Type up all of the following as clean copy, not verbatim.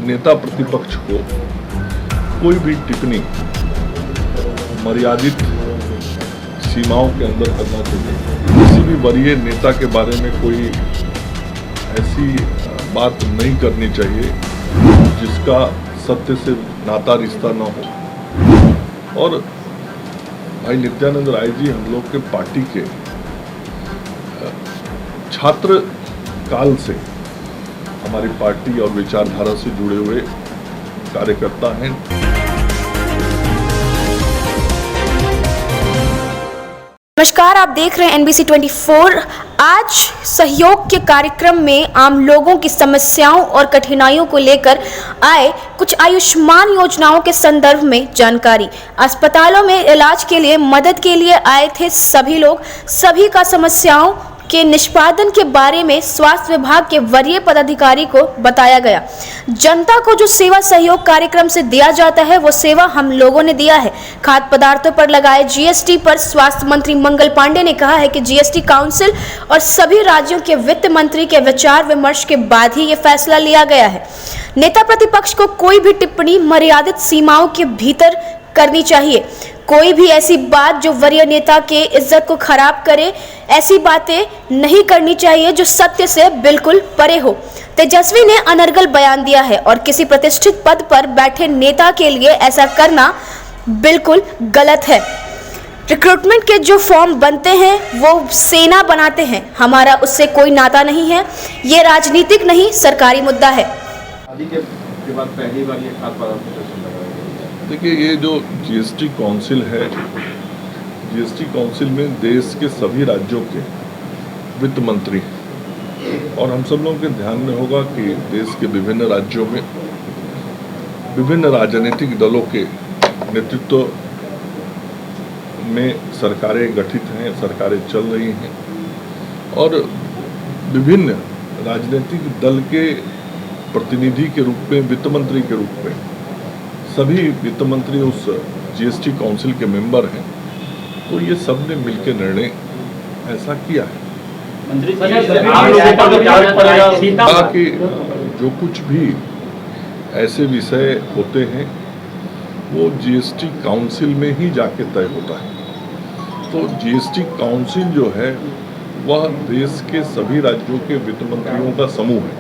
नेता प्रतिपक्ष को कोई भी टिप्पणी मर्यादित सीमाओं के अंदर करना चाहिए। किसी भी वरीय नेता के बारे में कोई ऐसी बात नहीं करनी चाहिए जिसका सत्य से नाता रिश्ता न हो। और भाई नित्यानंद राय जी हम लोग के पार्टी के छात्र काल से हमारी पार्टी और विचारधारा से जुड़े हुए कार्यकर्ता हैं। नमस्कार, आप देख रहे हैं NBC 24। आज सहयोग के कार्यक्रम में आम लोगों की समस्याओं और कठिनाइयों को लेकर आए कुछ आयुष्मान योजनाओं के संदर्भ में जानकारी। अस्पतालों में इलाज के लिए मदद के लिए आए थे सभी लोग। सभी का समस्याओं के निष्पादन के बारे में स्वास्थ्य विभाग के वरीय पदाधिकारी को बताया गया। जनता को जो सेवा सहयोग कार्यक्रम से दिया जाता है वो सेवा हम लोगों ने दिया है। खाद्य पदार्थों पर लगाए GST पर स्वास्थ्य मंत्री मंगल पांडे ने कहा है कि GST काउंसिल और सभी राज्यों के वित्त मंत्री के विचार विमर्श के बाद ही ये फैसला लिया गया है। नेता प्रतिपक्ष को कोई भी टिप्पणी मर्यादित सीमाओं के भीतर करनी चाहिए। कोई भी ऐसी बात जो वरीय नेता के इज्जत को खराब करे, ऐसी बातें नहीं करनी चाहिए जो सत्य से बिल्कुल परे हो। तेजस्वी ने अनर्गल बयान दिया है और किसी प्रतिष्ठित पद पर बैठे नेता के लिए ऐसा करना बिल्कुल गलत है। रिक्रूटमेंट के जो फॉर्म बनते हैं वो सेना बनाते हैं, हमारा उससे कोई नाता नहीं है। ये राजनीतिक नहीं सरकारी मुद्दा है। के बाद पहली बार ये खाद्य पदार्थ देखिए, ये जो GST काउंसिल है, GST काउंसिल में देश के सभी राज्यों के वित्त मंत्री और हम सब लोगों के ध्यान में होगा कि देश के विभिन्न राज्यों में विभिन्न राजनीतिक दलों के नेतृत्व में सरकारें गठित हैं, सरकारें चल रही हैं और विभिन्न राजनीतिक दल के प्रतिनिधि के रूप में, वित्त मंत्री के रूप में सभी वित्त मंत्री उस GST काउंसिल के मेंबर हैं। तो ये सब ने मिलकर निर्णय ऐसा किया है कि जो कुछ भी ऐसे विषय होते हैं वो GST काउंसिल में ही जाके तय होता है। तो GST काउंसिल जो है वह देश के सभी राज्यों के वित्त मंत्रियों का समूह है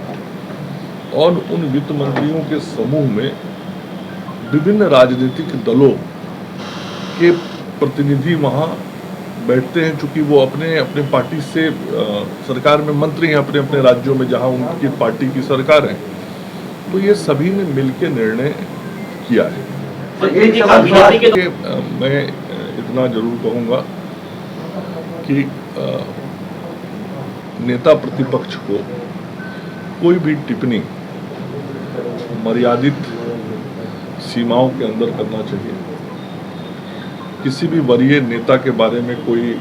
और उन वित्त मंत्रियों के समूह में विभिन्न राजनीतिक दलों के प्रतिनिधि वहाँ बैठते हैं। चूँकि वो अपने अपने पार्टी से सरकार में मंत्री हैं, अपने अपने राज्यों में जहाँ उनकी पार्टी की सरकार है, तो ये सभी ने मिलकर निर्णय किया है। मैं इतना जरूर कहूँगा कि नेता प्रतिपक्ष को कोई भी टिप्पणी मर्यादित सीमाओं के अंदर करना चाहिए। किसी भी वरीय नेता के बारे में कोई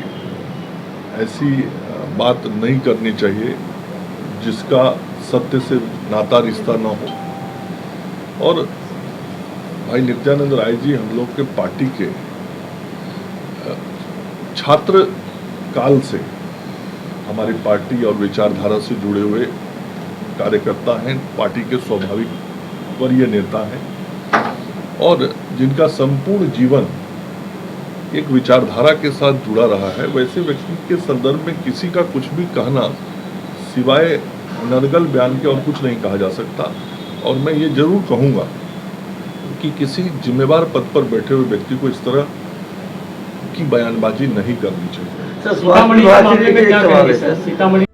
ऐसी बात नहीं करनी चाहिए जिसका सत्य से नाता रिश्ता न हो। और भाई नित्यानंद राय जी हम लोग के पार्टी के छात्र काल से हमारी पार्टी और विचारधारा से जुड़े हुए कार्यकर्ता हैं, पार्टी के स्वाभाविक वरीय नेता हैं और जिनका संपूर्ण जीवन एक विचारधारा के साथ जुड़ा रहा है। वैसे व्यक्ति के संदर्भ में किसी का कुछ भी कहना सिवाय अनर्गल बयान के और कुछ नहीं कहा जा सकता। और मैं ये जरूर कहूँगा कि किसी जिम्मेवार पद पर बैठे हुए व्यक्ति को इस तरह की बयानबाजी नहीं करनी चाहिए। सीतामढ़ी